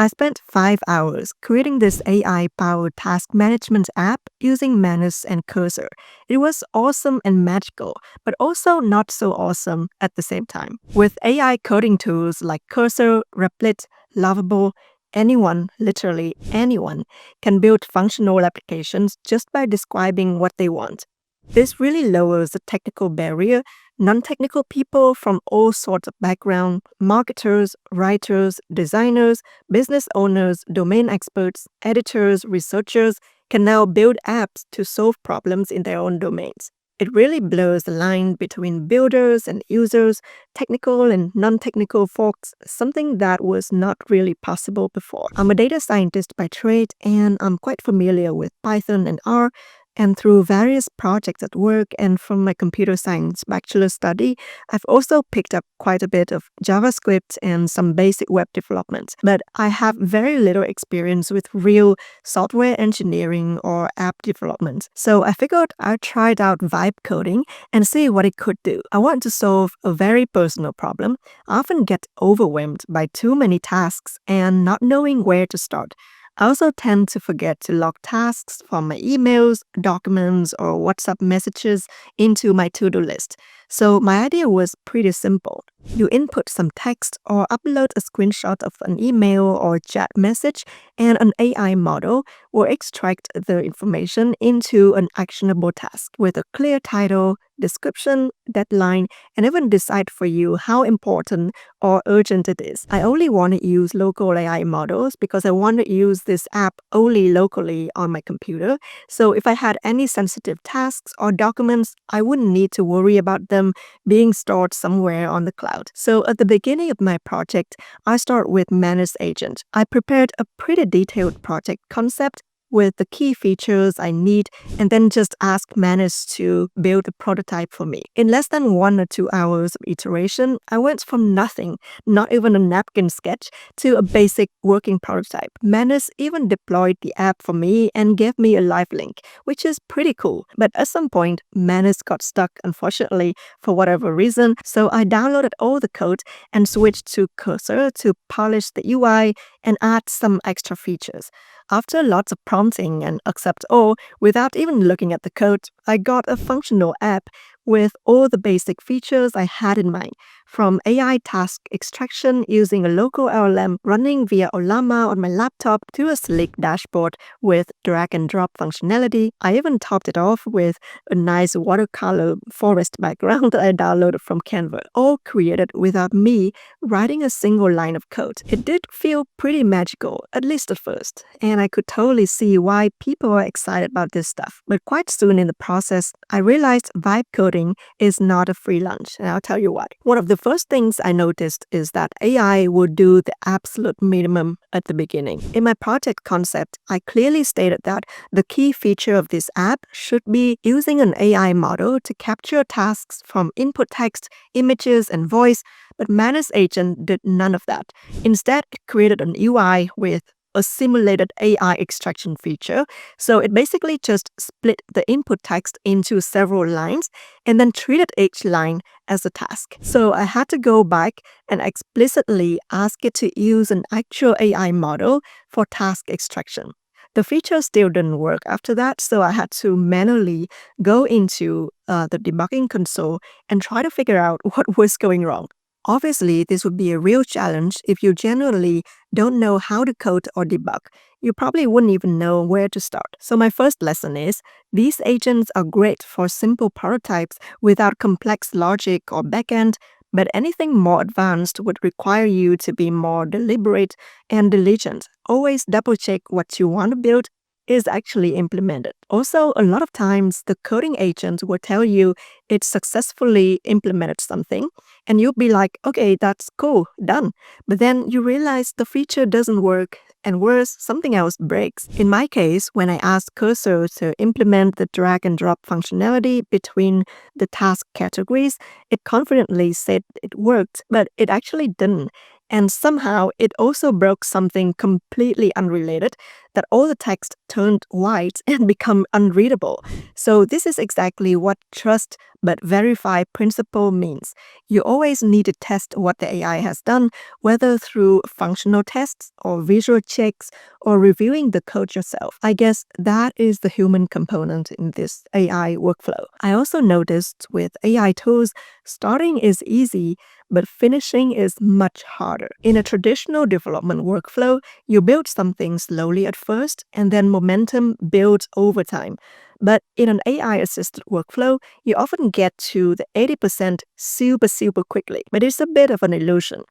I spent 5 hours creating this AI powered task management app using Manus and Cursor. It was awesome and magical, but also not so awesome at the same time. With AI coding tools like Cursor, Replit, Lovable, anyone, literally anyone, can build functional applications just by describing what they want. This really lowers the technical barrier. Non-technical people from all sorts of backgrounds, marketers, writers, designers, business owners, domain experts, editors, researchers, can now build apps to solve problems in their own domains. It really blurs the line between builders and users, technical and non-technical folks, something that was not really possible before. I'm a data scientist by trade, and I'm quite familiar with Python and R, and through various projects at work and from my computer science bachelor study, I've also picked up quite a bit of JavaScript and some basic web development. But I have very little experience with real software engineering or app development. So I figured I'd try it out vibe coding and see what it could do. I want to solve a very personal problem. I often get overwhelmed by too many tasks and not knowing where to start. I also tend to forget to log tasks from my emails, documents, or WhatsApp messages into my to-do list. So my idea was pretty simple. You input some text or upload a screenshot of an email or chat message, and an AI model will extract the information into an actionable task with a clear title, description, deadline, and even decide for you how important or urgent it is. I only want to use local AI models because I want to use this app only locally on my computer. So if I had any sensitive tasks or documents, I wouldn't need to worry about them being stored somewhere on the cloud. So at the beginning of my project, I start with Manus Agent. I prepared a pretty detailed project concept with the key features I need, and then just ask Manus to build a prototype for me. In less than 1 or 2 hours of iteration, I went from nothing, not even a napkin sketch, to a basic working prototype. Manus even deployed the app for me and gave me a live link, which is pretty cool. But at some point, Manus got stuck, unfortunately, for whatever reason, so I downloaded all the code and switched to Cursor to polish the UI and add some extra features. After lots of prompting and accept all, without even looking at the code, I got a functional app with all the basic features I had in mind, from AI task extraction using a local LLM running via Olama on my laptop to a sleek dashboard with drag and drop functionality. I even topped it off with a nice watercolor forest background that I downloaded from Canva, all created without me writing a single line of code. It did feel pretty magical, at least at first, and I could totally see why people are excited about this stuff. But quite soon in the process, I realized vibe coding is not a free lunch, and I'll tell you why. One of the first things I noticed is that AI would do the absolute minimum at the beginning. In my project concept, I clearly stated that the key feature of this app should be using an AI model to capture tasks from input text, images, and voice, but Manus Agent did none of that. Instead, it created an UI with a simulated AI extraction feature. So it basically just split the input text into several lines and then treated each line as a task. So I had to go back and explicitly ask it to use an actual AI model for task extraction. The feature still didn't work after that, so I had to manually go into the debugging console and try to figure out what was going wrong. Obviously, this would be a real challenge if you generally don't know how to code or debug. You probably wouldn't even know where to start. So my first lesson is, these agents are great for simple prototypes without complex logic or backend, but anything more advanced would require you to be more deliberate and diligent. Always double check what you want to build is actually implemented. Also, a lot of times the coding agent will tell you it successfully implemented something, and you'll be like, okay, that's cool, done. But then you realize the feature doesn't work, and worse, something else breaks. In my case, when I asked Cursor to implement the drag and drop functionality between the task categories, it confidently said it worked, but it actually didn't. And somehow it also broke something completely unrelated, that all the text turned white and become unreadable. So this is exactly what trust but verify principle means. You always need to test what the AI has done, whether through functional tests or visual checks or reviewing the code yourself. I guess that is the human component in this AI workflow. I also noticed with AI tools, starting is easy, but finishing is much harder. In a traditional development workflow, you build something slowly at first and then momentum builds over time. But in an AI assisted workflow, you often get to the 80% super quickly. But it's a bit of an illusion.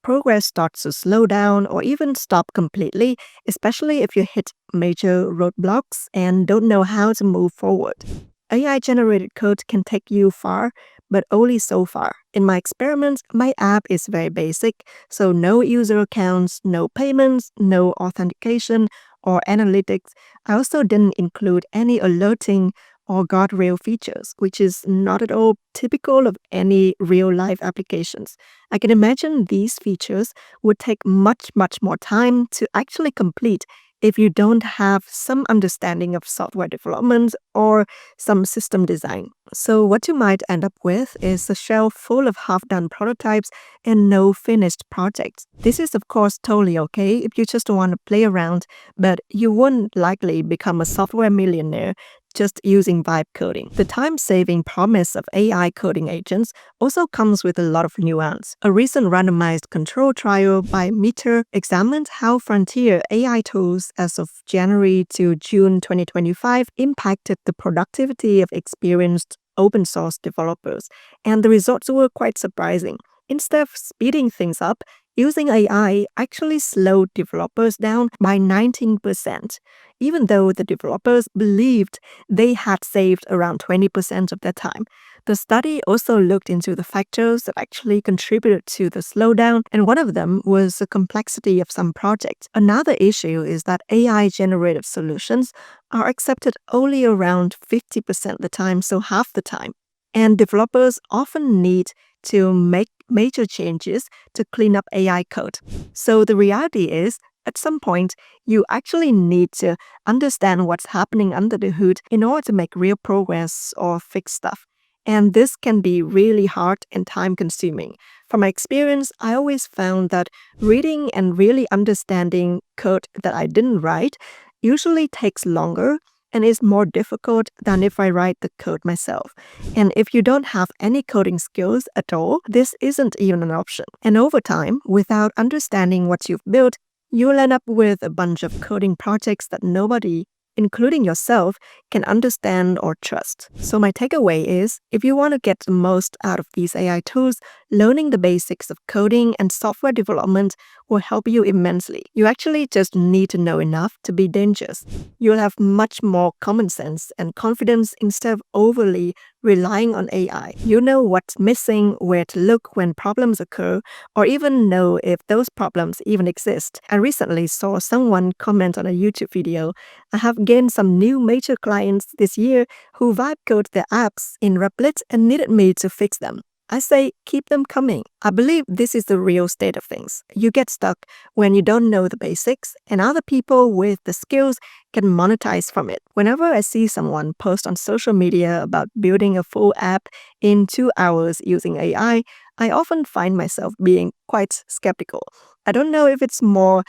Progress starts to slow down or even stop completely, especially if you hit major roadblocks and don't know how to move forward. AI generated code can take you far, but only so far. In my experiments, my app is very basic, so no user accounts, no payments, no authentication or analytics. I also didn't include any alerting or guardrail features, which is not at all typical of any real life applications. I can imagine these features would take much more time to actually complete if you don't have some understanding of software development or some system design. So, what you might end up with is a shelf full of half done prototypes and no finished projects. This is, of course, totally okay if you just want to play around, but you wouldn't likely become a software millionaire just using vibe coding. The time-saving promise of AI coding agents also comes with a lot of nuance. A recent randomized control trial by Meter examined how frontier AI tools as of January to June 2025 impacted the productivity of experienced open source developers, and the results were quite surprising. Instead of speeding things up, using AI actually slowed developers down by 19%, even though the developers believed they had saved around 20% of their time. The study also looked into the factors that actually contributed to the slowdown, and one of them was the complexity of some projects. Another issue is that AI-generated solutions are accepted only around 50% of the time, so half the time. And developers often need to make major changes to clean up AI code. So the reality is, at some point, you actually need to understand what's happening under the hood in order to make real progress or fix stuff. And this can be really hard and time consuming. From my experience, I always found that reading and really understanding code that I didn't write usually takes longer and is more difficult than if I write the code myself. And if you don't have any coding skills at all, this isn't even an option. And over time, without understanding what you've built, you'll end up with a bunch of coding projects that nobody, including yourself, can understand or trust. So my takeaway is, if you want to get the most out of these AI tools, learning the basics of coding and software development will help you immensely. You actually just need to know enough to be dangerous. You'll have much more common sense and confidence instead of overly relying on AI. You know what's missing, where to look when problems occur, or even know if those problems even exist. I recently saw someone comment on a YouTube video, "I have gained some new major clients this year who vibe code their apps in Replit and needed me to fix them." I say, keep them coming. I believe this is the real state of things. You get stuck when you don't know the basics, and other people with the skills can monetize from it. Whenever I see someone post on social media about building a full app in 2 hours using AI, I often find myself being quite skeptical. I don't know if it's more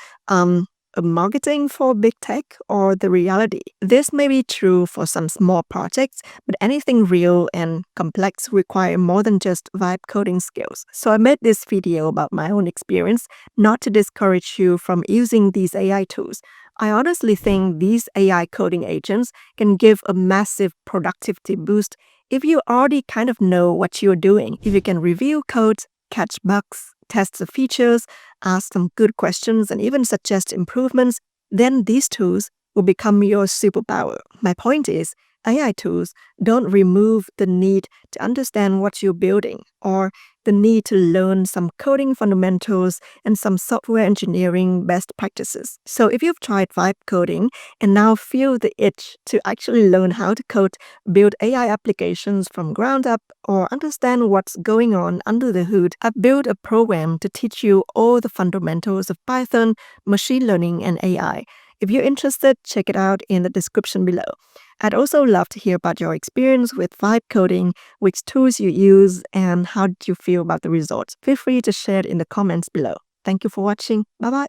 marketing for big tech or the reality. This may be true for some small projects, but anything real and complex require more than just vibe coding skills. So I made this video about my own experience, not to discourage you from using these AI tools. I honestly think these AI coding agents can give a massive productivity boost if you already kind of know what you're doing. If you can review code, catch bugs, test the features, ask some good questions, and even suggest improvements, then these tools will become your superpower. My point is, AI tools don't remove the need to understand what you're building, or the need to learn some coding fundamentals and some software engineering best practices. So if you've tried Vibe coding and now feel the itch to actually learn how to code, build AI applications from ground up, or understand what's going on under the hood, I've built a program to teach you all the fundamentals of Python, machine learning, and AI. If you're interested, check it out in the description below. I'd also love to hear about your experience with Vibe coding, which tools you use, and how did you feel about the results. Feel free to share it in the comments below. Thank you for watching. Bye bye.